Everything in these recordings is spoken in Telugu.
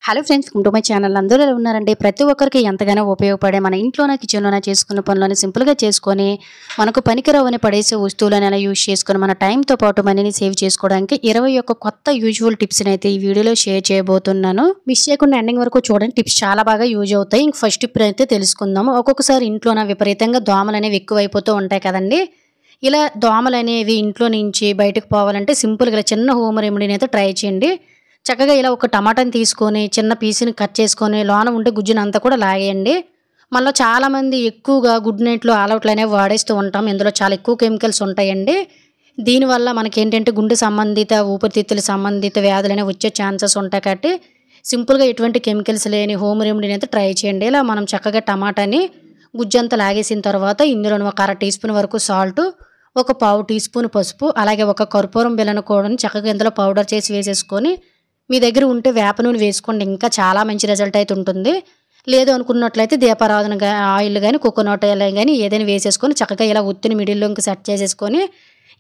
Hello friends, welcome to my channel. అందరూ ఎలా ఉన్నారండి? ప్రతి ఒక్కరికి ఎంతగానో ఉపయోగపడే మన ఇంట్లోనే కిచెన్లోనే చేసుకున్న పనులను సింపుల్గా చేసుకొని మనకు పనికిరావని పడేసే వస్తువులను ఎలా యూజ్ చేసుకొని మన టైంతో పాటు మనీని సేవ్ చేసుకోవడానికి 21 కొత్త యూజువల్ టిప్స్ని అయితే ఈ వీడియోలో షేర్ చేయబోతున్నాను. మిస్ చేయకుండా ఎండింగ్ వరకు చూడండి. టిప్స్ చాలా బాగా యూజ్ అవుతాయి. ఇంక ఫస్ట్ టిప్ అయితే తెలుసుకుందాము. ఒక్కొక్కసారి ఇంట్లోన విపరీతంగా దోమలు అనేవి ఎక్కువైపోతూ ఉంటాయి కదండి. ఇలా దోమలు అనేవి ఇంట్లో నుంచి బయటకు పోవాలంటే సింపుల్గా చిన్న హోమ్ రెమెడీని అయితే ట్రై చేయండి. చక్కగా ఇలా ఒక టమాటాని తీసుకొని చిన్న పీస్‌ని కట్ చేసుకొని లోన ఉండే గుజ్జునంతా కూడా లాగేయండి. మనలో చాలామంది ఎక్కువగా గుడ్ నైట్‌లో ఆల్ ఔట్లు అనేవి వాడేస్తూ ఉంటాం. ఇందులో చాలా ఎక్కువ కెమికల్స్ ఉంటాయండి. దీనివల్ల మనకేంటంటే గుండె సంబంధిత, ఊపిరితిత్తుల సంబంధిత వ్యాధులనేవి వచ్చే ఛాన్సెస్ ఉంటాయి కాబట్టి సింపుల్‌గా ఎటువంటి కెమికల్స్ లేని హోమ్ రెమెడీని అయితే ట్రై చేయండి. ఇలా మనం చక్కగా టమాటాని గుజ్జంతా లాగేసిన తర్వాత ఇందులోని ఒక అర టీ స్పూన్ వరకు సాల్టు, ఒక పావు టీ స్పూన్ పసుపు, అలాగే ఒక కర్పూరం బిళ్ళను కూడా చక్కగా ఇందులో పౌడర్ చేసి వేసేసుకొని మీ దగ్గర ఉంటే వేప నూనె వేసుకోండి. ఇంకా చాలా మంచి రిజల్ట్ అయితే ఉంటుంది. లేదు అనుకున్నట్లయితే దీపారాధన ఆయిల్ కానీ కోకోనట్ ఆయిల్ కానీ ఏదైనా వేసేసుకొని చక్కగా ఇలా ఒత్తిని మిడిల్లోకి సెట్ చేసేసుకొని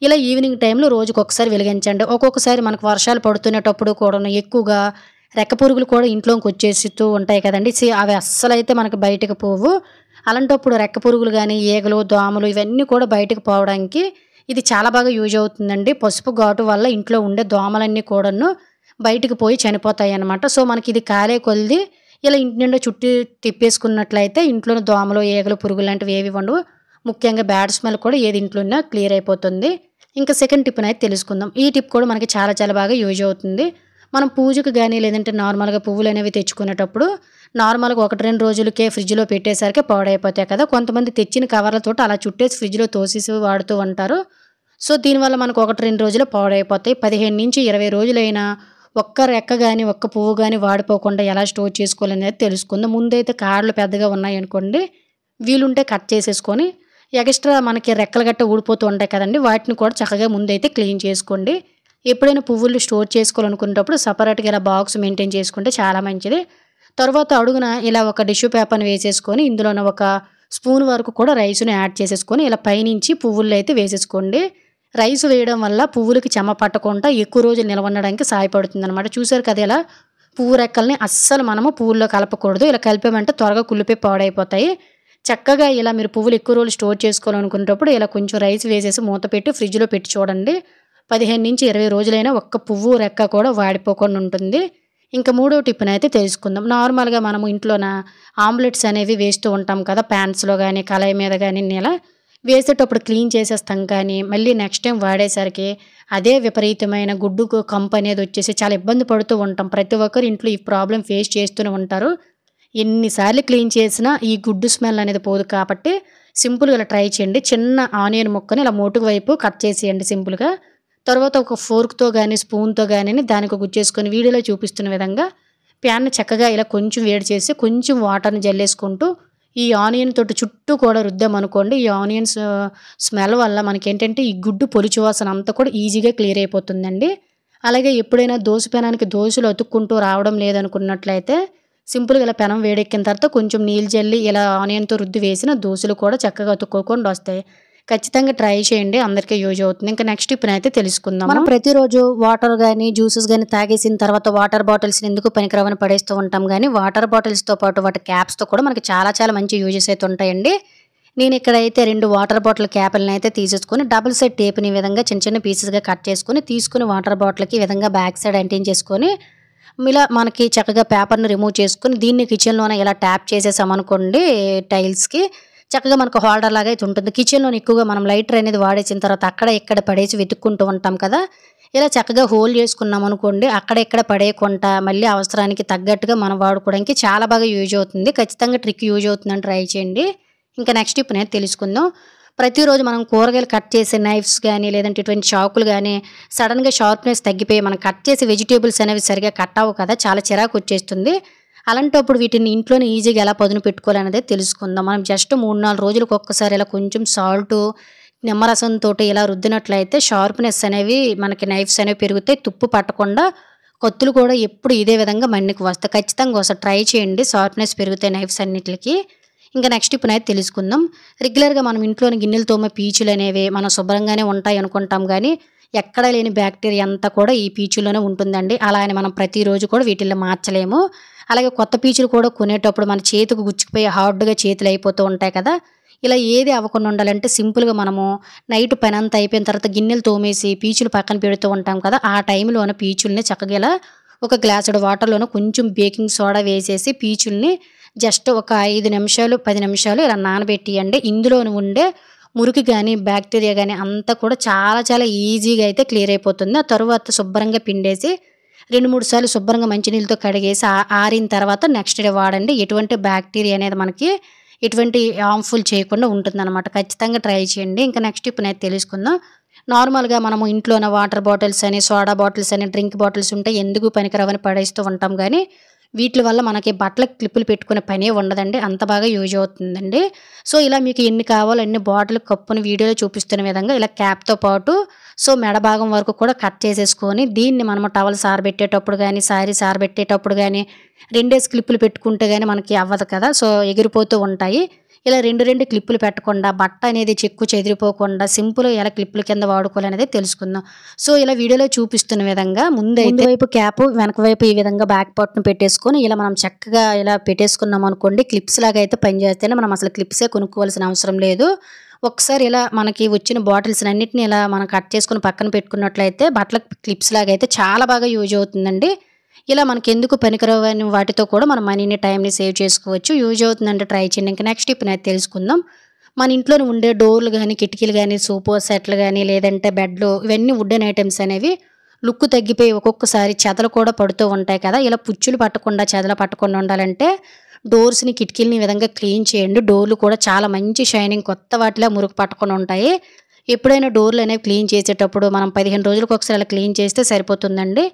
ఇలా ఈవినింగ్ టైంలో రోజుకి ఒకసారి వెలిగించండి. ఒక్కొక్కసారి మనకు వర్షాలు పడుతునేటప్పుడు కూడా ఎక్కువగా రెక్క పురుగులు కూడా ఇంట్లోకి వచ్చేస్తూ ఉంటాయి కదండి. అవి అస్సలు అయితే మనకు బయటకు పోవు. అలాంటప్పుడు రెక్క పురుగులు కానీ ఈగలు, దోమలు ఇవన్నీ కూడా బయటకు పోవడానికి ఇది చాలా బాగా యూజ్ అవుతుందండి. పసుపు ఘాటు వల్ల ఇంట్లో ఉండే దోమలన్నీ కూడాను బయటికి పోయి చనిపోతాయి అన్నమాట. సో మనకి ఇది కాలే కొలిది ఇలా ఇంటి నిండా చుట్టి తిప్పేసుకున్నట్లయితే ఇంట్లోని దోమలు, ఈగలు, పురుగులు లాంటివి ఏవి ఉండవు. ముఖ్యంగా బ్యాడ్ స్మెల్ కూడా ఏది ఇంట్లో ఉన్నా క్లియర్ అయిపోతుంది. ఇంకా సెకండ్ టిప్ని అయితే తెలుసుకుందాం. ఈ టిప్ కూడా మనకి చాలా చాలా బాగా యూజ్ అవుతుంది. మనం పూజకు కానీ లేదంటే నార్మల్గా పువ్వులు అనేవి తెచ్చుకునేటప్పుడు నార్మల్గా 1-2 రోజులకే ఫ్రిడ్జ్లో పెట్టేసరికి పాడైపోతాయి కదా. కొంతమంది తెచ్చిన కవర్లతో అలా చుట్టేసి ఫ్రిడ్జ్లో తోసేసి వాడుతూ ఉంటారు. సో దీనివల్ల మనకు 1-2 రోజులు పాడైపోతాయి. 15-20 రోజులైనా ఒక్క రెక్క కానీ ఒక్క పువ్వు కానీ వాడిపోకుండా ఎలా స్టోర్ చేసుకోవాలనేది తెలుసుకుందాం. ముందైతే కాడలు పెద్దగా ఉన్నాయనుకోండి, వీలుంటే కట్ చేసేసుకొని ఎక్స్ట్రా మనకి రెక్కలు గట్ట ఊడిపోతూ ఉంటాయి కదండి, వాటిని కూడా చక్కగా ముందైతే క్లీన్ చేసుకోండి. ఎప్పుడైనా పువ్వులు స్టోర్ చేసుకోవాలనుకునేటప్పుడు సపరేట్గా ఇలా బాక్స్ మెయింటైన్ చేసుకుంటే చాలా మంచిది. తర్వాత అడుగున ఇలా ఒక టిష్యూ పేపర్ని వేసేసుకొని ఇందులోనే ఒక స్పూన్ వరకు కూడా రైస్ని యాడ్ చేసేసుకొని ఇలా పైనుంచి పువ్వులు అయితే వేసేసుకోండి. రైస్ వేయడం వల్ల పువ్వులకి చెమ్మ పట్టకుండా ఎక్కువ రోజులు నిల్వ ఉండడానికి సహాయపడుతుంది అనమాట. చూసారు కదా, ఇలా పువ్వు రెక్కల్ని అస్సలు మనము పువ్వుల్లో కలపకూడదు. ఇలా కలిపామంటే త్వరగా కుళ్ళిపోయి పాడైపోతాయి. చక్కగా ఇలా మీరు పువ్వులు ఎక్కువ రోజులు స్టోర్ చేసుకోవాలనుకునేటప్పుడు ఇలా కొంచెం రైస్ వేసేసి మూత పెట్టి ఫ్రిడ్జ్లో పెట్టి చూడండి. 15-20 రోజులైనా ఒక్క పువ్వు రెక్క కూడా వాడిపోకుండా ఉంటుంది. ఇంకా మూడో టిప్ని అయితే తెలుసుకుందాం. నార్మల్గా మనము ఇంట్లోన ఆమ్లెట్స్ అనేవి వేస్తూ ఉంటాం కదా, ప్యాన్స్లో కానీ కళాయి మీద కానీ ఇలా వేసేటప్పుడు క్లీన్ చేసేస్తాం. కానీ మళ్ళీ నెక్స్ట్ టైం వాడేసరికి అదే విపరీతమైన గుడ్డు కంపు అనేది వచ్చేసి చాలా ఇబ్బంది పడుతూ ఉంటాం. ప్రతి ఒక్కరు ఇంట్లో ఈ ప్రాబ్లం ఫేస్ చేస్తూనే ఉంటారు. ఎన్నిసార్లు క్లీన్ చేసినా ఈ గుడ్డు స్మెల్ అనేది పోదు కాబట్టి సింపుల్గా ఇలా ట్రై చేయండి. చిన్న ఆనియన్ ముక్కని ఇలా మోటుకు వైపు కట్ చేసేయండి సింపుల్గా. తర్వాత ఒక ఫోర్క్తో కానీ స్పూన్తో కానీ దానికి గుచ్చేసుకొని వీడియోలో చూపిస్తున్న విధంగా ప్యాన్ని చక్కగా ఇలా కొంచెం వేడి చేసి కొంచెం వాటర్ని జల్లేసుకుంటూ ఈ ఆనియన్ తోటి చుట్టూ కూడా రుద్దామనుకోండి, ఈ ఆనియన్స్ స్మెల్ వల్ల మనకేంటంటే ఈ గుడ్డు పొలుచు వాసన అంతా కూడా ఈజీగా క్లియర్ అయిపోతుందండి. అలాగే ఎప్పుడైనా దోశ పెనానికి దోశలు అతుక్కుంటూ రావడం లేదనుకున్నట్లయితే సింపుల్గా ఇలా పెనం వేడెక్కిన తర్వాత కొంచెం నీళ్ళు జల్లి ఇలా ఆనియన్తో రుద్ది వేసిన దోశలు కూడా చక్కగా అతుక్కోకుండా వస్తాయి. ఖచ్చితంగా ట్రై చేయండి, అందరికీ యూజ్ అవుతుంది. ఇంకా నెక్స్ట్ టిప్ని అయితే తెలుసుకుందాం. మనం ప్రతిరోజు వాటర్ కానీ జ్యూసెస్ కానీ తాగేసిన తర్వాత వాటర్ బాటిల్స్ని ఎందుకు పనికిరావని పడేస్తూ ఉంటాం. కానీ వాటర్ బాటిల్స్తో పాటు వాటి క్యాప్స్తో కూడా మనకి చాలా చాలా మంచి యూజెస్ అయితే ఉంటాయండి. నేను ఇక్కడైతే 2 వాటర్ బాటిల్ క్యాప్లను అయితే తీసేసుకొని డబుల్ సైడ్ టేప్ని ఈ విధంగా చిన్న చిన్న పీసెస్గా కట్ చేసుకొని తీసుకుని వాటర్ బాటిల్కి ఈ విధంగా బ్యాక్ సైడ్ అంటించేసుకొని ఇలా మనకి చక్కగా పేపర్ని రిమూవ్ చేసుకుని దీన్ని కిచెన్లోనే ఇలా ట్యాప్ చేసేసామనుకోండి టైల్స్కి, చక్కగా మనకు హోల్డర్ లాగా అయితే ఉంటుంది. కిచెన్లో ఎక్కువగా మనం లైటర్ అనేది వాడేసిన తర్వాత అక్కడ ఇక్కడ పడేసి వెతుక్కుంటూ ఉంటాం కదా, ఇలా చక్కగా హోల్డ్ చేసుకున్నాం అనుకోండి, అక్కడ ఇక్కడ పడేయకుండా మళ్ళీ అవసరానికి తగ్గట్టుగా మనం వాడుకోవడానికి చాలా బాగా యూజ్ అవుతుంది. ఖచ్చితంగా ట్రిక్ యూజ్ అవుతుందని ట్రై చేయండి. ఇంకా నెక్స్ట్ టిప్ అనేది తెలుసుకుందాం. ప్రతిరోజు మనం కూరగాయలు కట్ చేసే నైఫ్స్ కానీ లేదంటే ఇటువంటి చాకులు కానీ సడన్గా షార్ప్నెస్ తగ్గిపోయి మనం కట్ చేసే వెజిటేబుల్స్ అనేవి సరిగా కట్ అవ్వవు కదా, చాలా చిరాకు వచ్చేస్తుంది. అలాంటప్పుడు వీటిని ఇంట్లోనే ఈజీగా ఎలా పదును పెట్టుకోవాలనేది తెలుసుకుందాం. మనం జస్ట్ 3-4 రోజులకు ఒక్కసారి ఇలా కొంచెం సాల్టు నిమ్మరసంతో ఇలా రుద్దినట్లయితే షార్ప్నెస్ అనేవి మనకి నైఫ్స్ అనేవి పెరుగుతాయి. తుప్పు పట్టకుండా కత్తులు కూడా ఎప్పుడు ఇదే విధంగా మన్నికి వస్తాయి. ఖచ్చితంగా ఒకసారి ట్రై చేయండి, షార్ప్నెస్ పెరుగుతాయి నైఫ్స్ అన్నిటికి. ఇంకా నెక్స్ట్ టిప్ అయితే తెలుసుకుందాం. రెగ్యులర్గా మనం ఇంట్లోని గిన్నెలు తోమే పీచులు అనేవి మనం శుభ్రంగానే ఉంటాయి అనుకుంటాం. కానీ ఎక్కడ లేని బ్యాక్టీరియా అంతా కూడా ఈ పీచుల్లోనే ఉంటుందండి. అలా అని మనం ప్రతిరోజు కూడా వీటిల్ని మార్చలేము. అలాగే కొత్త పీచులు కూడా కొనేటప్పుడు మన చేతికి గుచ్చుకుపోయి హార్డ్‌గా చేతులు అయిపోతూ ఉంటాయి కదా! ఇలా ఏది అవ్వకుండా ఉండాలంటే సింపుల్‌గా మనము నైట్ పనంతా అయిపోయిన తర్వాత గిన్నెలు తోమేసి పీచులు పక్కన పెడుతూ ఉంటాం కదా! ఆ టైంలోన పీచుల్ని చక్కగా ఇలా ఒక గ్లాసుడు వాటర్‌లోన కొంచెం బేకింగ్ సోడా వేసేసి పీచుల్ని జస్ట్ ఒక 5 నిమిషాలు, 10 నిమిషాలు ఇలా నానబెట్టియండి. ఇందులోని ఉండే మురికి గాని, బ్యాక్టీరియా గాని అంతా కూడా చాలా చాలా ఈజీగా అయితే క్లియర్ అయిపోతుంది. ఆ తరువాత శుభ్రంగా పిండేసి 2, 3 సార్లు శుభ్రంగా మంచినీళ్ళతో కడిగేసి ఆరిన తర్వాత నెక్స్ట్ డే వాడండి. ఎటువంటి బ్యాక్టీరియా అనేది మనకి ఎటువంటి హార్మ్‌ఫుల్ చేయకుండా ఉంటుందనమాట. ఖచ్చితంగా ట్రై చేయండి. ఇంకా నెక్స్ట్ ఇప్పుడైతే తెలుసుకుందాం. నార్మల్‌గా మనము ఇంట్లోన వాటర్ బాటిల్స్ అని, సోడా బాటిల్స్ అని, డ్రింక్ బాటిల్స్ ఉంటే ఎందుకు పనికిరావని పడేస్తూ ఉంటాం గానీ, వీట్లి వల్ల మనకి బట్టలకి క్లిప్పులు పెట్టుకునే పనే ఉండదండి. అంత బాగా యూజ్ అవుతుందండి. సో, ఇలా మీకు ఎన్ని కావాలో అన్ని బాటిల్ కప్పుని వీడియోలో చూపిస్తున్న విధంగా ఇలా క్యాప్‌తో పాటు మెడ భాగం వరకు కూడా కట్ చేసేసుకొని దీన్ని మనము టవల్స్ ఆరబెట్టేటప్పుడు గానీ, శారీస్ ఆరబెట్టేటప్పుడు గానీ, 2 క్లిప్పులు పెట్టుకుంటే గానీ మనకి అవ్వదు కదా! ఎగిరిపోతూ ఉంటాయి. ఇలా 2 క్లిప్పులు పెట్టకుండా బట్ట అనేది చెక్కు చెదిరిపోకుండా సింపుల్‌గా ఎలా క్లిప్పుల కింద వాడుకోవాలనేది తెలుసుకుందాం. ఇలా వీడియోలో చూపిస్తున్న విధంగా ముందు వైపు క్యాపు, వెనక వైపు ఈ విధంగా బ్యాక్ పార్ట్‌ని పెట్టేసుకొని ఇలా మనం చక్కగా ఇలా పెట్టేసుకున్నాం అనుకోండి. క్లిప్స్ లాగా అయితే పనిచేస్తాయి. మనం అసలు క్లిప్సే కొనుక్కోవాల్సిన అవసరం లేదు. ఒకసారి ఇలా మనకి వచ్చిన బాటిల్స్‌నన్నిటిని ఇలా మనం కట్ చేసుకొని పక్కన పెట్టుకున్నట్లయితే బట్టలకు క్లిప్స్ లాగా అయితే చాలా బాగా యూజ్ అవుతుందండి. ఇలా మనకెందుకు పనికిరావని వాటితో కూడా మనం మనీని, టైంని సేవ్ చేసుకోవచ్చు. యూజ్ అవుతుందంటే ట్రై చేయండి. ఇంకా నెక్స్ట్ ఇప్పుడైతే తెలుసుకుందాం. మన ఇంట్లోనే ఉండే డోర్లు గానీ, కిటికీలు గానీ, సోఫా సెట్లు గానీ, లేదంటే బెడ్‌లు ఇవన్నీ వుడెన్ ఐటెమ్స్ అనేవి లుక్ తగ్గిపోయి ఒక్కొక్కసారి చెదలు కూడా పడుతూ ఉంటాయి కదా! ఇలా పుచ్చులు పట్టకుండా, చెదలు పట్టకుండా ఉండాలంటే డోర్స్‌ని, కిటికీలని ఈ విధంగా క్లీన్ చేయండి. డోర్లు కూడా చాలా మంచి షైనింగ్ కొత్త వాటిలా మురికి పట్టకుండా ఉంటాయి. ఎప్పుడైనా డోర్లు అనేవి క్లీన్ చేసేటప్పుడు మనం 15 రోజులకు ఒకసారి అలా క్లీన్ చేస్తే సరిపోతుందండి.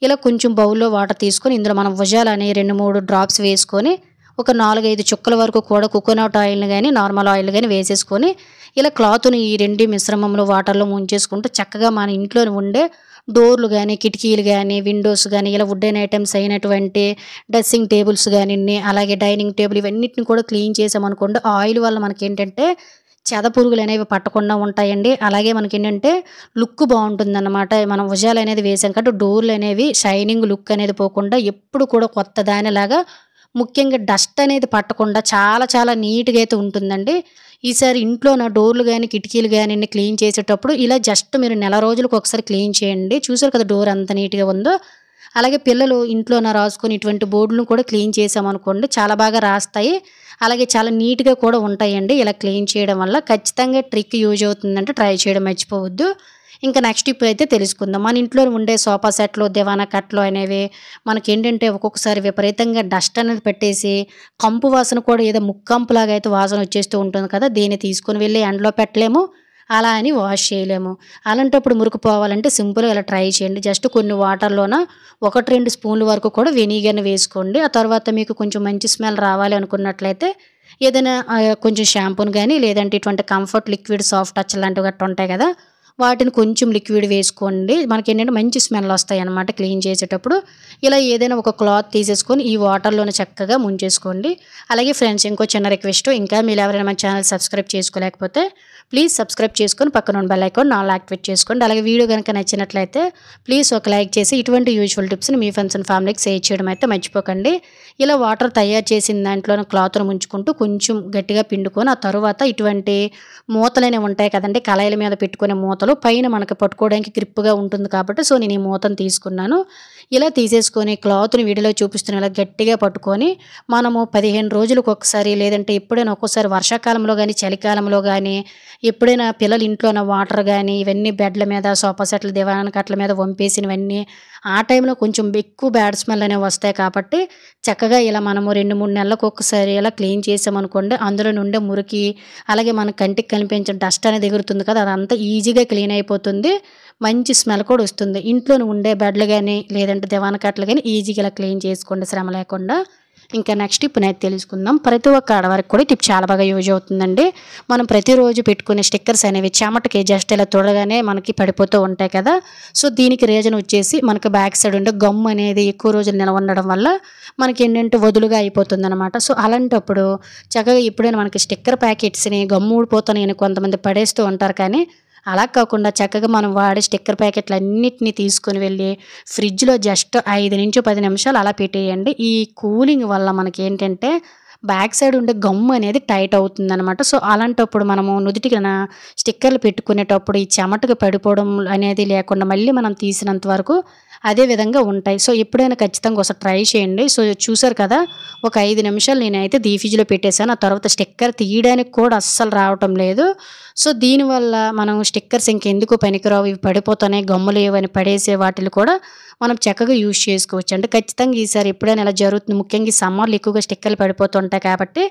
ఇలా కొంచెం బౌల్‌లో వాటర్ తీసుకొని ఇందులో మనం భుజాలని 2, 3 డ్రాప్స్ వేసుకొని ఒక 4, 5 చుక్కల వరకు కూడా కోకోనట్ ఆయిల్‌ని గానీ, నార్మల్ ఆయిల్ గానీ వేసేసుకొని ఇలా క్లాత్‌ని ఈ 2 మిశ్రమంలో వాటర్‌లో ముంచేసుకుంటూ చక్కగా మన ఇంట్లోనే ఉండే డోర్లు గానీ, కిటికీలు గానీ, విండోస్ గానీ ఇలా వుడెన్ ఐటెమ్స్ అయినటువంటి డ్రెస్సింగ్ టేబుల్స్ గానియండి, అలాగే డైనింగ్ టేబుల్ ఇవన్నిటిని కూడా క్లీన్ చేసామనుకోండి ఆయిల్ వల్ల మనకేంటంటే చెదపురుగులనేవి పట్టకుండా ఉంటాయండి. అలాగే మనకేంటంటే లుక్ బావుంటుందన్నమాట. మనం భుజాలనేది వేసాం కాబట్టి డోర్‌లనేవి షైనింగ్ లుక్ అనేది పోకుండా ఎప్పుడు కూడా కొత్త దానిలాగా ముఖ్యంగా డస్ట్ అనేది పట్టకుండా చాలా చాలా నీట్‌గా అయితే ఉంటుందండి. ఈసారి ఇంట్లోన డోర్లు గానీ, కిటికీలు గానియండి క్లీన్ చేసేటప్పుడు ఇలా జస్ట్ మీరు నెల రోజులకు ఒకసారి క్లీన్ చేయండి. చూసారు కదా డోర్ ఎంత నీట్‌గా ఉందో. అలాగే పిల్లలు ఇంట్లోన రాసుకొని ఇటువంటి బోర్డులను కూడా క్లీన్ చేసామనుకోండి చాలా బాగా రాస్తాయి. అలాగే చాలా నీట్‌గా కూడా ఉంటాయండి. ఇలా క్లీన్ చేయడం వల్ల ఖచ్చితంగా ట్రిక్ యూజ్ అవుతుందంటే ట్రై చేయడం మర్చిపోవద్దు. ఇంకా నెక్స్ట్ ఇప్పుడైతే తెలుసుకుందాం. మన ఇంట్లో ఉండే సోఫా సెట్లు, దివానా కట్లు అనేవి మనకేంటంటే ఒక్కొక్కసారి విపరీతంగా డస్ట్ అనేది పెట్టేసి కంపు వాసన కూడా ఏదో ముక్కంపులాగా అయితే వాసన వచ్చేస్తూ ఉంటుంది కదా! దీన్ని తీసుకొని వెళ్ళి ఎండలో పెట్టలేము. అలా అని వాష్ చేయలేము. అలాంటప్పుడు మురికి పోవాలంటే సింపుల్‌గా ఇలా ట్రై చేయండి. జస్ట్ కొన్ని వాటర్‌లోన 1, 2 స్పూన్ల వరకు కూడా వెనిగర్‌ని వేసుకోండి. ఆ తర్వాత మీకు కొంచెం మంచి స్మెల్ రావాలి అనుకున్నట్లయితే ఏదైనా కొంచెం షాంపూని గానీ, లేదంటే ఇటువంటి కంఫర్ట్ లిక్విడ్ సాఫ్ట్ టచ్ లాంటివి గట్టా ఉంటాయి కదా! వాటిని కొంచెం లిక్విడ్ వేసుకోండి. మనకేంటంటే మంచి స్మెల్ వస్తాయన్నమాట క్లీన్ చేసేటప్పుడు. ఇలా ఏదైనా ఒక క్లాత్ తీసేసుకొని ఈ వాటర్‌లోనే చక్కగా ముంచేసుకోండి. అలాగే ఫ్రెండ్స్ ఇంకో చిన్న రిక్వెస్ట్ ఇంకా మీరు ఎవరైనా మన ఛానల్ సబ్స్క్రైబ్ చేసుకోలేకపోతే ప్లీజ్ సబ్స్క్రైబ్ చేసుకొని పక్కన ఉన్న బెల్ ఐకాన్ ఆల్ యాక్టివేట్ చేసుకోండి. అలాగే వీడియో గనుక నచ్చినట్లయితే ప్లీజ్ ఒక లైక్ చేసి ఇటువంటి యూజ్‌ఫుల్ టిప్స్‌ని మీ ఫ్రెండ్స్ అండ్ ఫ్యామిలీకి షేర్ చేయడం అయితే మర్చిపోకండి. ఇలా వాటర్ తయారు చేసిన దాంట్లోనే క్లాత్‌ను ముంచుకుంటూ కొంచెం గట్టిగా పిండుకొని ఆ తరువాత ఇటువంటి మూతలనేవి ఉంటాయి కదండీ! కళాయిల మీద పెట్టుకునే మూతలు పైన మనకు పట్టుకోవడానికి గ్రిప్‌గా ఉంటుంది కాబట్టి నేను ఈ మూతను తీసుకున్నాను. ఇలా తీసేసుకొని క్లాత్‌ని వీడియోలో చూపిస్తున్న ఇలా గట్టిగా పట్టుకొని మనము 15 రోజులకు ఒకసారి లేదంటే ఎప్పుడైనా ఒక్కోసారి వర్షాకాలంలో గానీ, చలికాలంలో గానీ, ఎప్పుడైనా పిల్లలు ఇంట్లోన వాటర్ గానీ ఇవన్నీ బెడ్ల మీద, సోఫా సెట్ల, దివాన్ కట్ల మీద వంపేసినవన్నీ ఆ టైంలో కొంచెం ఎక్కువ బ్యాడ్ స్మెల్ అనేవి వస్తాయి కాబట్టి చక్కగా ఇలా మనము 2, 3 నెలలకు ఒకసారి ఇలా క్లీన్ చేసామనుకోండి అందులో నుండే మురికి అలాగే మన కంటికి కనిపించే డస్ట్ అనేది ఎగురుతుంది కదా! అదంతా ఈజీగా క్లీన్ అయిపోతుంది. మంచి స్మెల్ కూడా వస్తుంది. ఇంట్లోనే ఉండే బెడ్లు గానీ, లేదంటే దివాన్ కట్టలు గానీ ఈజీగా ఇలా క్లీన్ చేసుకోండి శ్రమ లేకుండా. ఇంకా నెక్స్ట్ ఇప్పుడైతే తెలుసుకుందాం. ప్రతి ఒక్క ఆడవారికి కూడా టిప్ చాలా బాగా యూజ్ అవుతుందండి. మనం ప్రతిరోజు పెట్టుకునే స్టిక్కర్స్ అనేవి చెమటకి జస్ట్ ఇలా తుడగానే మనకి పడిపోతూ ఉంటాయి కదా! దీనికి రీజన్ వచ్చేసి మనకి బ్యాక్ సైడ్ ఉండే గమ్ అనేది ఎక్కువ రోజులు నిలవ ఉండడం వల్ల మనకేంటంటే వదులుగా అయిపోతుందనమాట. అలాంటప్పుడు చక్కగా ఎప్పుడైనా మనకి స్టిక్కర్ ప్యాకెట్స్‌ని గమ్ ఊడిపోతున్నాయని కొంతమంది పడేస్తూ ఉంటారు కానీ అలా కాకుండా చక్కగా మనం వాడే స్టిక్కర్ ప్యాకెట్లు అన్నిటిని తీసుకొని వెళ్ళి ఫ్రిడ్జ్‌లో జస్ట్ 5-10 నిమిషాలు అలా పెట్టేయండి. ఈ కూలింగ్ వల్ల మనకేంటంటే బ్యాక్ సైడ్ ఉండే గమ్ అనేది టైట్ అవుతుందనమాట. సో, అలాంటప్పుడు మనము నుదుటిన స్టిక్కర్‌లు పెట్టుకునేటప్పుడు ఈ చెమటకు పడిపోవడం అనేది లేకుండా మళ్ళీ మనం తీసినంత వరకు అదే విధంగా ఉంటాయి. సో, ఎప్పుడైనా ఖచ్చితంగా ఒకసారి ట్రై చేయండి. సో, చూసారు కదా! ఒక 5 నిమిషాలు నేనైతే ఫ్రిడ్జ్‌లో పెట్టేసాను. ఆ తర్వాత స్టిక్కర్ తీయడానికి కూడా అస్సలు రావటం లేదు. సో, దీనివల్ల మనం స్టిక్కర్స్ ఇంకెందుకు పనికిరావు, ఇవి పడిపోతున్నాయి, గమ్ము లేవని పడేసే వాటిని కూడా మనం చక్కగా యూజ్ చేసుకోవచ్చు. అంటే ఖచ్చితంగా ఈసారి ఎప్పుడైనా ఇలా జరుగుతుంది. ముఖ్యంగా ఈ సమ్మర్‌లో ఎక్కువగా స్టిక్కర్‌లు పడిపోతుంటాయి కాబట్టి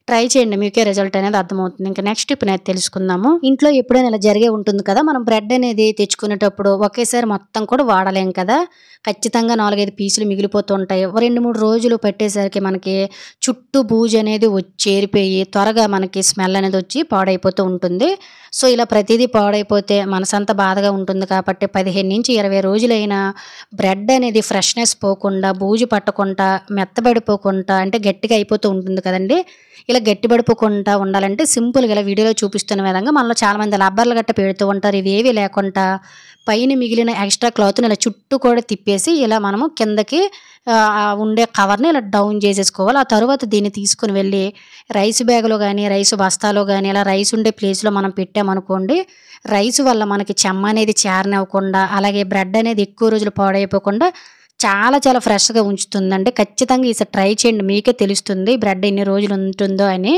ట్రై చేయండి. మీకే రిజల్ట్ అనేది అర్థమవుతుంది. ఇంకా నెక్స్ట్ ఇప్పుడు అనేది తెలుసుకుందాము. ఇంట్లో ఎప్పుడైనా ఇలా జరిగే ఉంటుంది కదా! మనం బ్రెడ్ అనేది తెచ్చుకునేటప్పుడు ఒకేసారి మొత్తం కూడా వాడలేం కదా! ఖచ్చితంగా 4, 5 పీసులు మిగిలిపోతూ ఉంటాయి. ఓ 2, 3 రోజులు పెట్టేసరికి మనకి చుట్టూ బూజు అనేది చేరిపోయి త్వరగా మనకి స్మెల్ అనేది వచ్చి పాడైపోతూ ఉంటుంది. సో, ఇలా ప్రతీదీ పాడైపోతే మనసంతా బాధగా ఉంటుంది కాబట్టి 15-20 రోజులైనా బ్రెడ్ అనేది ఫ్రెష్‌నెస్ పోకుండా, బూజు పట్టకుండా, మెత్తబడిపోకుండా అంటే గట్టిగా అయిపోతూ ఉంటుంది కదండీ! ఇలా గట్టిపడిపోకుండా ఉండాలంటే సింపుల్‌గా ఇలా వీడియోలో చూపిస్తున్న విధంగా మనలో చాలామంది రబ్బర్లు గట్ట పెడుతూ ఉంటారు. ఇవేవి లేకుండా పైన మిగిలిన ఎక్స్‌ట్రా క్లాత్‌ని ఇలా చుట్టూ కూడా తిప్పేసి ఇలా మనము కిందకి ఉండే కవర్‌ని ఇలా డౌన్ చేసేసుకోవాలి. ఆ తరువాత దీన్ని తీసుకొని వెళ్ళి రైస్ బ్యాగ్‌లో గానీ, రైస్ బస్తాలో గానీ ఇలా రైస్ ఉండే ప్లేస్‌లో మనం పెట్టామనుకోండి, రైస్ వల్ల మనకి చెమ్మ అనేది చేరనివ్వకుండా, అలాగే బ్రెడ్ అనేది ఎక్కువ రోజులు పాడైపోకుండా చాలా చాలా ఫ్రెష్‌గా ఉంచుతుందండి. ఖచ్చితంగా ఈసారి ట్రై చేయండి. మీకే తెలుస్తుంది బ్రెడ్ ఎన్ని రోజులు ఉంటుందో అని.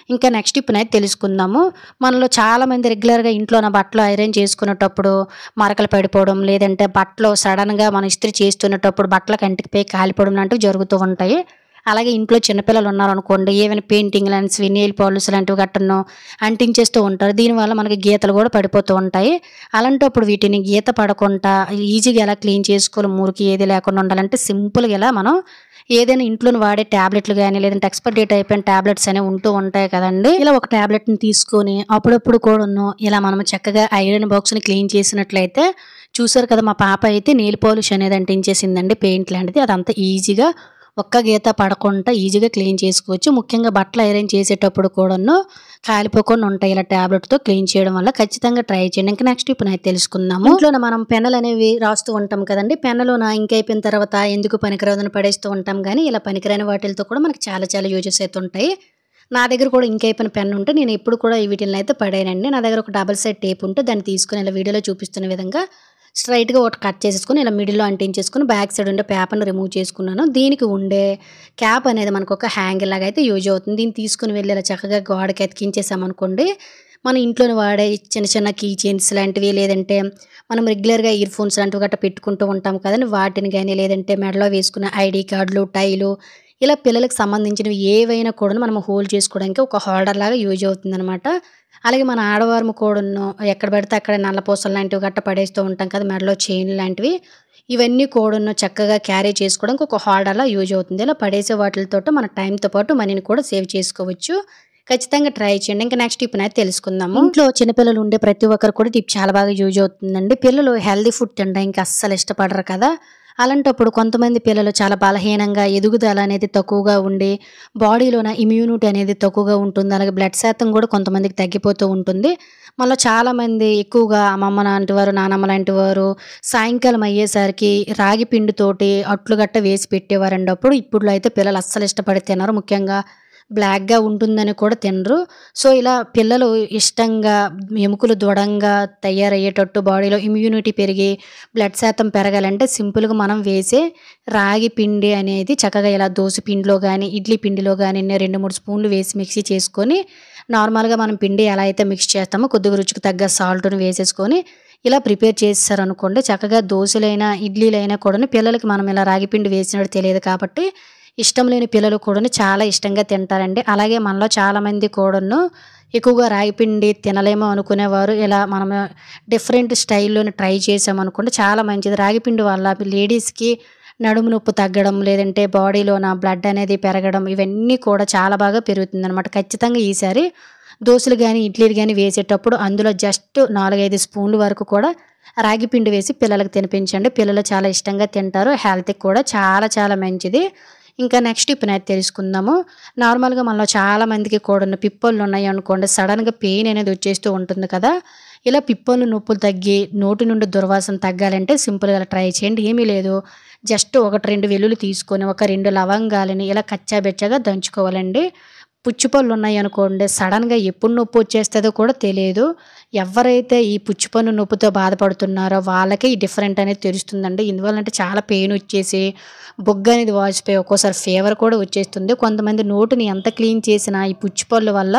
ఇంకా నెక్స్ట్ ఇప్పుడైతే తెలుసుకుందాము. మనలో చాలామంది రెగ్యులర్‌గా ఇంట్లోన బట్టలు ఐరన్ చేసుకునేటప్పుడు మరకలు పడిపోవడం, లేదంటే బట్టలు సడెన్‌గా మనం ఇస్త్రీ చేస్తునేటప్పుడు బట్టలకు అంటుకుపోయి కాలిపోవడం లాంటివి జరుగుతూ ఉంటాయి. అలాగే ఇంట్లో చిన్నపిల్లలు ఉన్నారనుకోండి, ఏవైనా పెయింటింగ్ లెన్స్‌వి, నెయిల్ పాలిష్ లాంటివి గట్టను అంటించేస్తూ ఉంటారు. దీనివల్ల మనకి గీతలు కూడా పడిపోతూ ఉంటాయి. అలాంటప్పుడు వీటిని గీత పడకుండా ఈజీగా ఎలా క్లీన్ చేసుకోవాలి, మురికి ఏది లేకుండా ఉండాలంటే సింపుల్‌గా ఇలా మనం ఏదైనా ఇంట్లోని వాడే టాబ్లెట్లు గానీ, లేదంటే ఎక్స్‌పైర్ డేట్ అయిపోయిన టాబ్లెట్స్ అనేవి ఉంటూ ఉంటాయి కదండీ! ఇలా ఒక టాబ్లెట్‌ని తీసుకొని అప్పుడప్పుడు కూడాను ఇలా మనం చక్కగా ఐరన్ బాక్స్‌ని క్లీన్ చేసినట్లయితే చూసారు కదా! మా పాప అయితే నెయిల్ పాలిష్ అనేది అంటించేసిందండి పెయింట్ లాంటిది. అదంతా ఈజీగా ఒక్క గీత పడకుండా ఈజీగా క్లీన్ చేసుకోవచ్చు. ముఖ్యంగా బట్టలు ఐరన్ చేసేటప్పుడు కూడాను కాలిపోకుండా ఉంటాయి. ఇలా టాబ్లెట్‌తో క్లీన్ చేయడం వల్ల ఖచ్చితంగా ట్రై చేయండి. ఇంకా నెక్స్ట్ ఇప్పుడైతే తెలుసుకుందాము. ఇంట్లోనే మనం పెన్నులనేవి రాస్తూ ఉంటాం కదండీ! పెన్నులోన ఇంక్ అయిపోయిన తర్వాత ఎందుకు పనికిరాదని పడేస్తూ ఉంటాం గానీ, ఇలా పనికిరాని వాటిలతో కూడా మనకి చాలా చాలా యూజెస్ అయితే ఉంటాయి. నా దగ్గర కూడా ఇంక్ అయిపోయిన పెన్ ఉంటే నేను ఎప్పుడు కూడా వీటిల్నైతే పడేయనండి. నా దగ్గర ఒక డబుల్ సైడ్ టేప్ ఉంటే దాన్ని తీసుకొని ఇలా వీడియోలో చూపిస్తున్న విధంగా స్ట్రైట్‌గా ఒకటి కట్ చేసేసుకొని ఇలా మిడిల్‌లో అంటించేసుకొని బ్యాక్ సైడ్ ఉండే పేపర్‌ని రిమూవ్ చేసుకున్నాను. దీనికి ఉండే క్యాప్ అనేది మనకు ఒక హ్యాంగిల్ లాగా అయితే యూజ్ అవుతుంది. దీన్ని తీసుకొని వెళ్ళి ఇలా చక్కగా గోడకి అతికించేసామనుకోండి, మన ఇంట్లోని వాడే చిన్న చిన్న కీ చైన్స్ లాంటివి, లేదంటే మనం రెగ్యులర్‌గా ఇయర్ ఫోన్స్ లాంటివి గట్టా పెట్టుకుంటూ ఉంటాం కదండీ! వాటిని గానీ, లేదంటే మెడలో వేసుకునే ఐడీ కార్డులు, టైలు ఇలా పిల్లలకి సంబంధించినవి ఏవైనా కూడాను మనం హోల్డ్ చేసుకోవడానికి ఒక హోల్డర్ లాగా యూజ్ అవుతుందనమాట. అలాగే మన ఆడవారము కూడాను ఎక్కడ పడితే అక్కడ నల్లపూసలు లాంటివి గట్టా పడేస్తూ ఉంటాం కదా! మెడలో చైన్‌లు లాంటివి. ఇవన్నీ కూడాను చక్కగా క్యారీ చేసుకోవడానికి ఒక హోల్డర్‌లా యూజ్ అవుతుంది. ఇలా పడేసే వాటిలతోటి మన టైమ్‌తో పాటు మనీని కూడా సేవ్ చేసుకోవచ్చు. ఖచ్చితంగా ట్రై చేయండి. ఇంకా నెక్స్ట్ టిప్‌నైతే తెలుసుకుందాము. ఇంట్లో చిన్న పిల్లలు ఉండే ప్రతి ఒక్కరు కూడా టిప్ చాలా బాగా యూజ్ అవుతుందండి. పిల్లలు హెల్తీ ఫుడ్ తినడానికి అస్సలు ఇష్టపడరు కదా! అలాంటప్పుడు కొంతమంది పిల్లలు చాలా బలహీనంగా, ఎదుగుదల అనేది తక్కువగా ఉండి, బాడీలోన ఇమ్యూనిటీ అనేది తక్కువగా ఉంటుంది. అలాగే బ్లడ్ శాతం కూడా కొంతమందికి తగ్గిపోతూ ఉంటుంది. మనలో చాలామంది ఎక్కువగా అమ్మమ్మ లాంటి వారు, నానమ్మ లాంటి వారు సాయంకాలం అయ్యేసరికి రాగి పిండితోటి అట్లు గట్ట వేసి పెట్టేవారండి అప్పుడు. ఇప్పుడులో అయితే పిల్లలు అస్సలు ఇష్టపడి తినరు. ముఖ్యంగా బ్లాక్‌గా ఉంటుందని కూడా తినరు. సో, ఇలా పిల్లలు ఇష్టంగా ఎముకలు దృఢంగా తయారయ్యేటట్టు బాడీలో ఇమ్యూనిటీ పెరిగి బ్లడ్ శాతం పెరగాలంటే సింపుల్‌గా మనం వేసే రాగి పిండి అనేది చక్కగా ఇలా దోస పిండిలో గానీ, ఇడ్లీ పిండిలో గానీ 2, 3 స్పూన్లు వేసి మిక్సీ చేసుకొని నార్మల్‌గా మనం పిండి ఎలా అయితే మిక్స్ చేస్తామో కొద్దిగా రుచికి తగ్గ సాల్ట్‌ని వేసేసుకొని ఇలా ప్రిపేర్ చేసేసారనుకోండి, చక్కగా దోసలైనా, ఇడ్లీలైనా కూడాను పిల్లలకి మనం ఇలా రాగి పిండి వేసినట్టు తెలియదు కాబట్టి ఇష్టం లేని పిల్లలు కూడాను చాలా ఇష్టంగా తింటారండి. అలాగే మనలో చాలామంది కూడాను ఎక్కువగా రాగి పిండి తినలేము అనుకునేవారు ఇలా మనము డిఫరెంట్ స్టైల్‌లోని ట్రై చేసామనుకోండి చాలా మంచిది. రాగి పిండి వల్ల లేడీస్‌కి నడుము నొప్పి తగ్గడం, లేదంటే బాడీలోన బ్లడ్ అనేది పెరగడం ఇవన్నీ కూడా చాలా బాగా పెరుగుతుందనమాట. ఖచ్చితంగా ఈసారి దోసలు గానీ, ఇడ్లీలు గానీ వేసేటప్పుడు అందులో జస్ట్ 4, 5 స్పూన్లు వరకు కూడా రాగి పిండి వేసి పిల్లలకి తినిపించండి. పిల్లలు చాలా ఇష్టంగా తింటారు. హెల్త్‌కి కూడా చాలా చాలా మంచిది. ఇంకా నెక్స్ట్ ఇప్పుడు తెలుసుకుందాము. నార్మల్‌గా మనలో చాలా మందికి కూడా పిప్పళ్ళు ఉన్నాయి అనుకోండి, సడెన్‌గా పెయిన్ అనేది వచ్చేస్తూ ఉంటుంది కదా! ఇలా పిప్పళ్ళు నొప్పులు తగ్గి, నోటి నుండి దుర్వాసన తగ్గాలంటే సింపుల్‌గా ఇలా ట్రై చేయండి. ఏమీ లేదు. జస్ట్ 1, 2 వెల్లుల్లి తీసుకొని, ఒక 2 లవంగాలని ఇలా కచ్చాబెచ్చాగా దంచుకోవాలండి. పుచ్చిపళ్ళు ఉన్నాయనుకోండి, సడెన్‌గా ఎప్పుడు నొప్పి వచ్చేస్తదో కూడా తెలియదు. ఎవరైతే ఈ పుచ్చిపన్ను నొప్పితో బాధపడుతున్నారో వాళ్ళకే ఈ డిఫరెంట్ అనేది తెలుస్తుందండి. ఎందువల్లంటే చాలా పెయిన్ వచ్చేసి, బొగ్గ అనేది వాచిపోయి ఒక్కోసారి ఫీవర్ కూడా వచ్చేస్తుంది. కొంతమంది నోటిని ఎంత క్లీన్ చేసినా ఈ పుచ్చిపళ్ళు వల్ల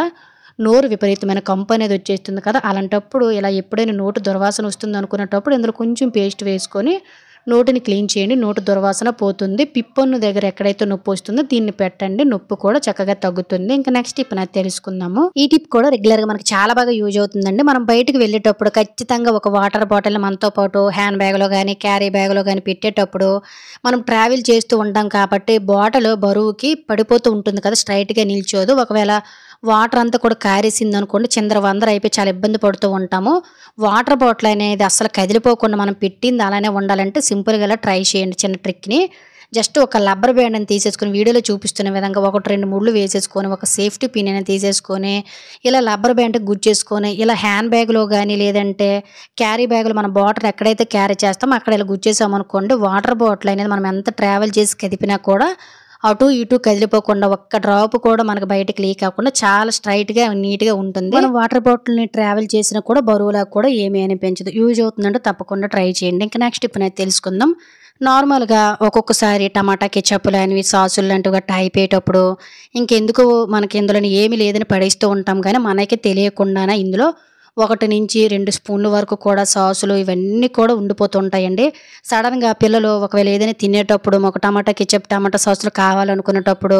నోరు విపరీతమైన కంపు అనేది వచ్చేస్తుంది కదా! అలాంటప్పుడు ఇలా ఎప్పుడైనా నోటి దుర్వాసన వస్తుంది అనుకునేటప్పుడు ఇందులో కొంచెం పేస్ట్ వేసుకొని నోటిని క్లీన్ చేయండి. నోటి దుర్వాసన పోతుంది. పిప్పన్ను దగ్గర ఎక్కడైతే నొప్పి వస్తుందో దీన్ని పెట్టండి. నొప్పి కూడా చక్కగా తగ్గుతుంది. ఇంకా నెక్స్ట్ టిప్ అనేది తెలుసుకుందాము. ఈ టిప్ కూడా రెగ్యులర్‌గా మనకి చాలా బాగా యూజ్ అవుతుందండి. మనం బయటకి వెళ్ళేటప్పుడు ఖచ్చితంగా ఒక వాటర్ బాటిల్ మనతో పాటు హ్యాండ్ బ్యాగ్‌లో గానీ, క్యారీ బ్యాగ్‌లో గానీ పెట్టేటప్పుడు మనం ట్రావెల్ చేస్తూ ఉంటాం కాబట్టి బాటిల్ బరువుకి పడిపోతూ ఉంటుంది కదా! స్ట్రెయిట్‌గా నిల్చోదు. ఒకవేళ వాటర్ అంతా కూడా కారేసిందనుకోండి, చిందరవందర అయిపోయి చాలా ఇబ్బంది పడుతూ ఉంటాము. వాటర్ బాటిల్ అనేది అస్సలు కదిలిపోకుండా మనం పెట్టింది అలానే ఉండాలంటే సింపుల్‌గా ఇలా ట్రై చేయండి చిన్న ట్రిక్‌ని. జస్ట్ ఒక రబ్బర్ బ్యాండ్‌ని తీసేసుకొని వీడియోలో చూపిస్తున్న విధంగా 1, 2 ముళ్ళు వేసేసుకొని, ఒక సేఫ్టీ పిన్ అనేది తీసేసుకొని, ఇలా రబ్బర్ బ్యాండ్‌కి గుచ్చేసుకొని, ఇలా హ్యాండ్ బ్యాగ్‌లో గానీ, లేదంటే క్యారీ బ్యాగ్‌లో మన బాటిల్ ఎక్కడైతే క్యారీ చేస్తామో అక్కడ ఇలా గుచ్చేసామనుకోండి, వాటర్ బాటిల్ అనేది మనం ఎంత ట్రావెల్ చేసి కదిపినా కూడా అటు ఇటు కదిలిపోకుండా ఒక్క డ్రాప్ కూడా మనకు బయటకి లీక్ కాకుండా చాలా స్ట్రైట్‌గా, నీట్‌గా ఉంటుంది. మనం వాటర్ బాటిల్‌ని ట్రావెల్ చేసినా కూడా బరువులా కూడా ఏమీ అనిపించదు. యూజ్ అవుతుందంటే తప్పకుండా ట్రై చేయండి. ఇంకా నెక్స్ట్ టిప్ అనేది తెలుసుకుందాం. నార్మల్‌గా ఒక్కొక్కసారి టమాటా కెచప్పులనేవి, సాసులు లాంటివి గట్టా అయిపోయేటప్పుడు ఇంకెందుకు మనకి ఇందులోని ఏమీ లేదని పడేస్తూ ఉంటాం గానీ, మనకి తెలియకుండానే ఇందులో 1-2 స్పూన్ల వరకు కూడా సాసులు ఇవన్నీ కూడా ఉండిపోతుంటాయండి. సడెన్‌గా పిల్లలు ఒకవేళ ఏదైనా తినేటప్పుడు ఒక టమాటా కెచప్, టమాటా సాసులు కావాలనుకునేటప్పుడు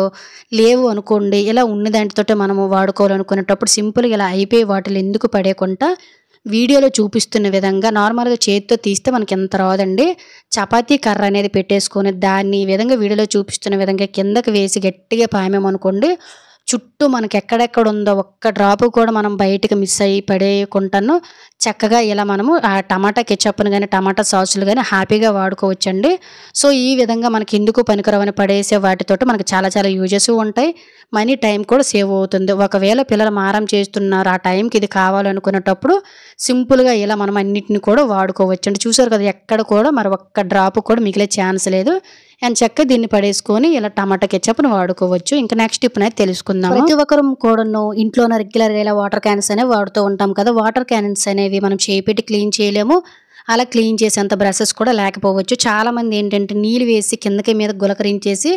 లేవు అనుకోండి, ఇలా ఉన్న దాంటితోటే మనము వాడుకోవాలనుకునేటప్పుడు సింపుల్‌గా ఇలా అయిపోయి వాటిలో ఎందుకు పడేయకుండా వీడియోలో చూపిస్తున్న విధంగా నార్మల్‌గా చేత్తో తీస్తే మనకెంత రాదండి. చపాతీ కర్ర అనేది పెట్టేసుకొని దాన్ని ఈ విధంగా వీడియోలో చూపిస్తున్న విధంగా కిందకి వేసి గట్టిగా పామామనుకోండి, చుట్టూ మనకి ఎక్కడెక్కడ ఉందో ఒక్క డ్రాప్ కూడా మనం బయటకి మిస్ అయ్యి పడేయకుండాను చక్కగా ఇలా మనము ఆ టమాటా కెచప్‌ని గానీ, టమాటా సాసులు గానీ హ్యాపీగా వాడుకోవచ్చండి. సో, ఈ విధంగా మనకి ఎందుకు పనికిరావని పడేసే వాటితోటి మనకు చాలా చాలా యూజెస్ ఉంటాయి. మనీ, టైం కూడా సేవ్ అవుతుంది. ఒకవేళ పిల్లలు మారం చేస్తున్నారు, ఆ టైంకి ఇది కావాలనుకునేటప్పుడు సింపుల్‌గా ఇలా మనం అన్నిటిని కూడా వాడుకోవచ్చండి. చూసారు కదా! ఎక్కడ కూడా మరి ఒక్క డ్రాప్ కూడా మిగిలే ఛాన్స్ లేదు. ఎంచక్కా దీన్ని పడేసుకొని ఇలా టమాటా కెచప్‌ని వాడుకోవచ్చు. ఇంకా నెక్స్ట్ టిప్ అనేది తెలుసుకుందాము. ప్రతి ఒక్కరం కూడాను ఇంట్లోనే రెగ్యులర్‌గా ఇలా వాటర్ క్యాన్స్ అనేవి వాడుతూ ఉంటాం కదా! వాటర్ క్యాన్స్ అనేవి మనం చేయి పెట్టి క్లీన్ చేయలేము. అలా క్లీన్ చేసేంత బ్రషెస్ కూడా లేకపోవచ్చు. చాలామంది ఏంటంటే నీళ్ళు వేసి కిందకి మీద గులకరించేసి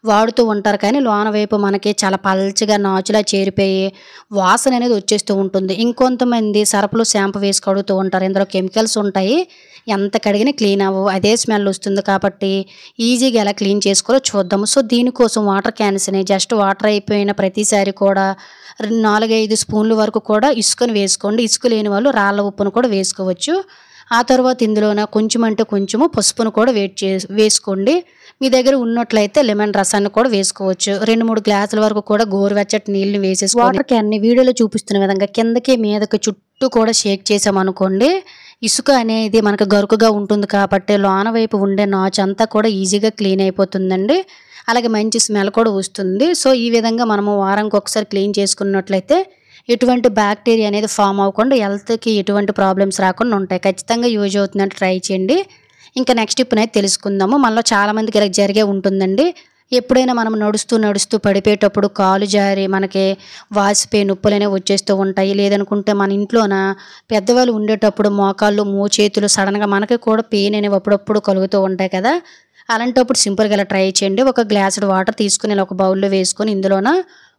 వాడుతూ ఉంటారు. కానీ లోన వైపు మనకి చాలా పల్చగా నాచులా చేరిపోయి వాసన అనేది వచ్చేస్తూ ఉంటుంది. ఇంకొంతమంది సర్ఫ్‌లో షాంపూ వేసి కడుగుతూ ఉంటారు. ఇందులో కెమికల్స్ ఉంటాయి. ఎంత కడిగినా క్లీన్ అవ్వవు. అదే స్మెల్ వస్తుంది కాబట్టి ఈజీగా ఎలా క్లీన్ చేసుకోవాలో చూద్దాము. సో, దీనికోసం వాటర్ క్యాన్స్‌ని జస్ట్ వాటర్ అయిపోయిన ప్రతిసారి కూడా 4, 5 స్పూన్ల వరకు కూడా ఇసుకని వేసుకోండి. ఇసుక లేని వాళ్ళు రాళ్ళ ఉప్పును కూడా వేసుకోవచ్చు. ఆ తర్వాత ఇందులోన కొంచెం అంటే కొంచెము పసుపును కూడా వేసుకోండి. మీ దగ్గర ఉన్నట్లయితే లెమన్ రసాన్ని కూడా వేసుకోవచ్చు. 2, 3 గ్లాసుల వరకు కూడా గోరువెచ్చటి నీళ్ళని వేసేసుకొని వాటర్ క్యాన్‌ని వీడియోలో చూపిస్తున్న విధంగా కిందకి మీదకి చుట్టూ కూడా షేక్ చేసామనుకోండి, ఇసుక అనేది మనకు గరుకుగా ఉంటుంది కాబట్టి లోన వైపు ఉండే నాచు అంతా కూడా ఈజీగా క్లీన్ అయిపోతుందండి. అలాగే మంచి స్మెల్ కూడా వస్తుంది. సో, ఈ విధంగా మనము వారానికి ఒకసారి క్లీన్ చేసుకున్నట్లయితే ఎటువంటి బ్యాక్టీరియా అనేది ఫామ్ అవ్వకుండా హెల్త్‌కి ఎటువంటి ప్రాబ్లమ్స్ రాకుండా ఉంటాయి. ఖచ్చితంగా యూజ్ అవుతుందంటే ట్రై చేయండి. ఇంకా నెక్స్ట్ టిప్ అనేది తెలుసుకుందాము. మనలో చాలామందికి ఇలా జరిగే ఉంటుందండి. ఎప్పుడైనా మనం నడుస్తూ పడిపోయేటప్పుడు కాలు జారి మనకి వాసిపోయి నొప్పులనేవి వచ్చేస్తూ ఉంటాయి. లేదనుకుంటే మన ఇంట్లోన పెద్దవాళ్ళు ఉండేటప్పుడు మోకాళ్ళు, మోచేతులు సడెన్‌గా మనకి కూడా పెయిన్ అనేవి అప్పుడప్పుడు కలుగుతూ ఉంటాయి కదా! అలాంటప్పుడు సింపుల్‌గా ఇలా ట్రై చేయండి. ఒక గ్లాసుడు వాటర్ తీసుకొని ఇలా ఒక బౌల్‌లో వేసుకొని ఇందులోన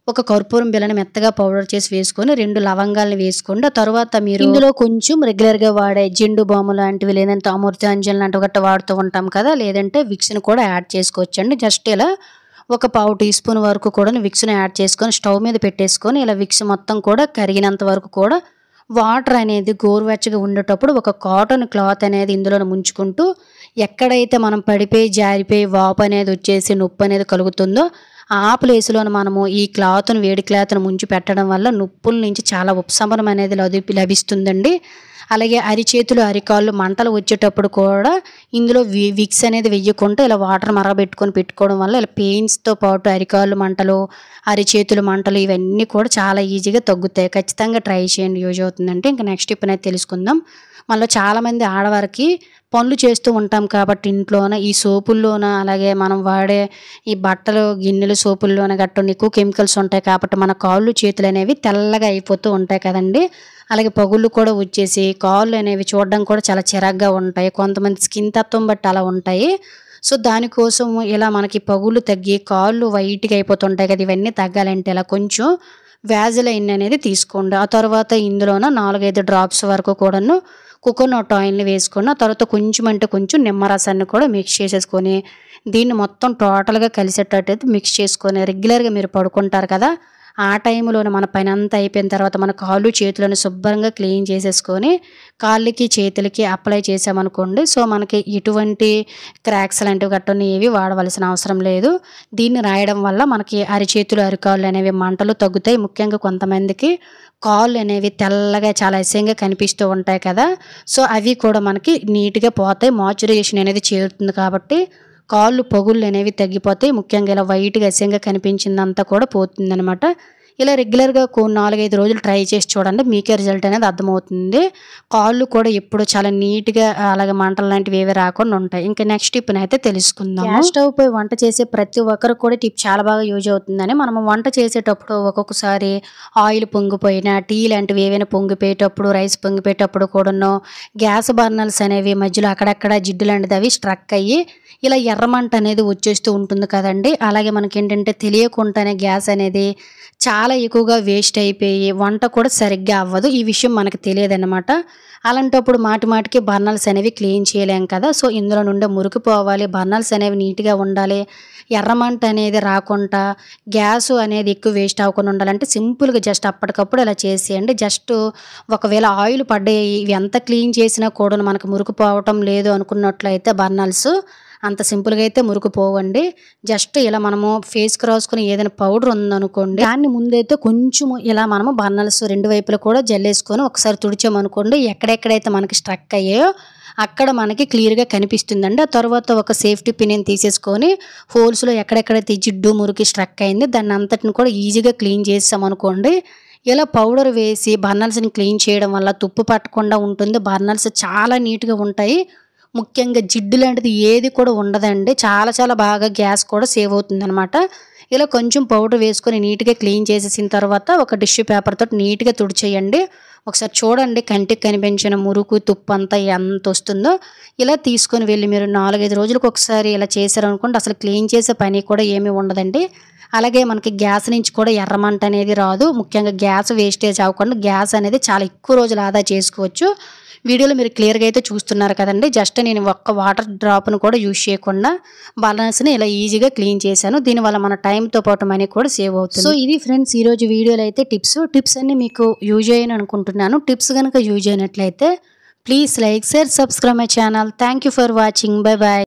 ఒక కర్పూరం బిళ్ళని మెత్తగా పౌడర్ చేసి వేసుకొని 2 లవంగాలను వేసుకోండి. ఆ తర్వాత మీరు ఇందులో కొంచెం రెగ్యులర్‌గా వాడే జెండు బాము లాంటివి, లేదంటే అమృతాంజన్ లాంటివి గట్టా వాడుతూ ఉంటాం కదా! లేదంటే విక్స్‌ని కూడా యాడ్ చేసుకోవచ్చండి. జస్ట్ ఇలా ఒక పావు టీ స్పూన్ వరకు కూడా విక్స్‌ని యాడ్ చేసుకొని స్టవ్ మీద పెట్టేసుకొని ఇలా విక్స్ మొత్తం కూడా కరిగినంత వరకు కూడా వాటర్ అనేది గోరువెచ్చగా ఉండేటప్పుడు ఒక కాటన్ క్లాత్ అనేది ఇందులో ముంచుకుంటూ ఎక్కడైతే మనం పడిపోయి, జారిపోయి వాపు అనేది వచ్చేసి నొప్పి అనేది కలుగుతుందో ఆ ప్లేస్‌లోన మనము ఈ వేడి క్లాత్‌ని ముంచి పెట్టడం వల్ల నొప్పుల నుంచి చాలా ఉపశమనం అనేది లభిస్తుందండి. అలాగే అరిచేతులు అరికాళ్ళు మంటలు వచ్చేటప్పుడు కూడా ఇందులో విక్స్ అనేది వెయ్యకుండా ఇలా వాటర్ మరగబెట్టుకొని పెట్టుకోవడం వల్ల ఇలా పెయిన్స్తో పాటు అరికాళ్ళు మంటలు అరిచేతులు మంటలు ఇవన్నీ కూడా చాలా ఈజీగా తగ్గుతాయి. ఖచ్చితంగా ట్రై చేయండి, యూజ్ అవుతుందంటే. ఇంకా నెక్స్ట్ టిప్ అనేది తెలుసుకుందాం. మనలో చాలామంది ఆడవారికి పనులు చేస్తూ ఉంటాం కాబట్టి ఇంట్లోన ఈ సోపుల్లోన అలాగే మనం వాడే ఈ బట్టలు గిన్నెలు సోపుల్లోన గట్టని ఎక్కువ కెమికల్స్ ఉంటాయి కాబట్టి మన కాళ్ళు చేతులు అనేవి తెల్లగా అయిపోతూ ఉంటాయి కదండి. అలాగే పగుళ్ళు కూడా వచ్చేసి కాళ్ళు అనేవి చూడడం కూడా చాలా చిరాగ్గా ఉంటాయి. కొంతమంది స్కిన్ తత్వం బట్టి అలా ఉంటాయి. సో దానికోసం ఇలా మనకి పగుళ్ళు తగ్గి కాళ్ళు వైట్గా అయిపోతుంటాయి కదా, ఇవన్నీ తగ్గాలంటే ఇలా కొంచెం వ్యాజిలైన్ అనేది తీసుకోండి. ఆ తర్వాత ఇందులోన 4-5 డ్రాప్స్ వరకు కూడాను కోకోనట్ ఆయిల్ని వేసుకొని ఆ తర్వాత కొంచెం అంటే కొంచెం నిమ్మరసాన్ని కూడా మిక్స్ చేసేసుకొని దీన్ని మొత్తం టోటల్గా కలిసేటట్టు మిక్స్ చేసుకొని రెగ్యులర్గా మీరు పడుకుంటారు కదా, ఆ టైంలోనే మన పని అంతా అయిపోయిన తర్వాత మన కాళ్ళు చేతులను శుభ్రంగా క్లీన్ చేసేసుకొని కాళ్ళకి చేతులకి అప్లై చేసామనుకోండి, సో మనకి ఎటువంటి క్రాక్స్ లాంటివి గట్టని ఏవి వాడవలసిన అవసరం లేదు. దీన్ని రాయడం వల్ల మనకి అరిచేతులు అరికాళ్ళు అనేవి మంటలు తగ్గుతాయి. ముఖ్యంగా కొంతమందికి కాళ్ళు అనేవి తెల్లగా చాలా అసహ్యంగా కనిపిస్తూ ఉంటాయి కదా, సో అవి కూడా మనకి నీట్గా పోతాయి. మాయిశ్చరైజేషన్ అనేది చేరుతుంది కాబట్టి కాళ్ళు పగుళ్ళు అనేవి తగ్గిపోతాయి. ముఖ్యంగా ఇలా వైట్గా అసహ్యంగా కనిపించిందంతా కూడా పోతుందనమాట. ఇలా రెగ్యులర్గా 4-5 రోజులు ట్రై చేసి చూడండి, మీకే రిజల్ట్ అనేది అర్థమవుతుంది. కాళ్ళు కూడా ఎప్పుడు చాలా నీట్గా అలాగే మంటలు లాంటివి ఏవి రాకుండా ఉంటాయి. ఇంకా నెక్స్ట్ టిప్ని అయితే తెలుసుకుందాం. గ్యాస్ స్టవ్ పై వంట చేసే ప్రతి ఒక్కరు కూడా టిప్ చాలా బాగా యూజ్ అవుతుందని. మనం వంట చేసేటప్పుడు ఒక్కొక్కసారి ఆయిల్ పొంగిపోయినా టీ లాంటివి ఏవైనా పొంగిపోయేటప్పుడు రైస్ పొంగిపోయేటప్పుడు కూడాను గ్యాస్ బర్నర్స్ అనేవి మధ్యలో అక్కడక్కడ జిడ్డు లాంటిది అవి స్ట్రక్ అయ్యి ఇలా ఎర్రమంట అనేది వచ్చేస్తూ ఉంటుంది కదండి. అలాగే మనకి ఏంటంటే తెలియకుండానే గ్యాస్ అనేది చాలా ఎక్కువగా వేస్ట్ అయిపోయి వంట కూడా సరిగ్గా అవ్వదు. ఈ విషయం మనకు తెలియదు అన్నమాట. అలాంటప్పుడు మాటికి బర్నర్స్ అనేవి క్లీన్ చేయలేం కదా, సో ఇందులో నుండి మురికి పోవాలి, బర్నర్స్ అనేవి నీట్గా ఉండాలి, ఎర్రమంట అనేది రాకుండా గ్యాస్ అనేది ఎక్కువ వేస్ట్ అవ్వకుండా ఉండాలంటే సింపుల్గా జస్ట్ అప్పటికప్పుడు ఇలా చేసేయండి. జస్ట్ ఒకవేళ ఆయిల్ పడ్డాయి ఇవి ఎంత క్లీన్ చేసినా కూడా మనకు మురికి పోవటం లేదు అనుకున్నట్లయితే బర్నర్స్ అంత సింపుల్గా అయితే మురికిపోవండి. జస్ట్ ఇలా మనము ఫేస్కి రాసుకుని ఏదైనా పౌడర్ ఉందనుకోండి, దాన్ని ముందైతే కొంచెం ఇలా మనము బర్నర్స్ 2 వైపులు కూడా జల్లేసుకొని ఒకసారి తుడిచామనుకోండి, ఎక్కడెక్కడైతే మనకి స్ట్రక్ అయ్యాయో అక్కడ మనకి క్లియర్గా కనిపిస్తుందండి. ఆ తర్వాత ఒక సేఫ్టీ పిన్ని తీసేసుకొని హోల్స్లో ఎక్కడెక్కడైతే జిడ్డు మురికి స్ట్రక్ అయింది దాన్ని అంతటిని కూడా ఈజీగా క్లీన్ చేసామనుకోండి, ఇలా పౌడర్ వేసి బర్నర్స్ని క్లీన్ చేయడం వల్ల తుప్పు పట్టకుండా ఉంటుంది. బర్నర్స్ చాలా నీట్గా ఉంటాయి. ముఖ్యంగా జిడ్డు లాంటిది ఏది కూడా ఉండదండి. చాలా బాగా గ్యాస్ కూడా సేవ్ అవుతుందన్నమాట. ఇలా కొంచెం పౌడర్ వేసుకొని నీట్గా క్లీన్ చేసేసిన తర్వాత ఒక టిష్యూ పేపర్ తోటి నీట్గా తుడిచేయండి. ఒకసారి చూడండి కంటికి కనిపించిన మురుకు తుప్పు అంతా ఎంత వస్తుందో. ఇలా తీసుకొని వెళ్ళి మీరు 4-5 రోజులకు ఒకసారి ఇలా చేశారనుకోండి, అసలు క్లీన్ చేసే పని కూడా ఏమీ ఉండదండి. అలాగే మనకి గ్యాస్ నుంచి కూడా ఎర్రమంట అనేది రాదు. ముఖ్యంగా గ్యాస్ వేస్టేజ్ అవ్వకుండా గ్యాస్ అనేది చాలా ఎక్కువ రోజులు ఆదా చేసుకోవచ్చు. వీడియోలో మీరు క్లియర్గా అయితే చూస్తున్నారు కదండి. జస్ట్ నేను ఒక్క వాటర్ డ్రాప్ను కూడా యూజ్ చేయకుండా బర్నర్స్ని ఇలా ఈజీగా క్లీన్ చేశాను. దీనివల్ల మన టైంతో పాటు మనీ కూడా సేవ్ అవుతుంది. సో ఇది ఫ్రెండ్స్ ఈరోజు వీడియోలో అయితే టిప్స్ అన్ని మీకు యూజ్ అయ్యని అనుకుంటున్నాను. టిప్స్ కనుక యూజ్ అయినట్లయితే please like, share, subscribe my channel. Thank you for watching. Bye bye.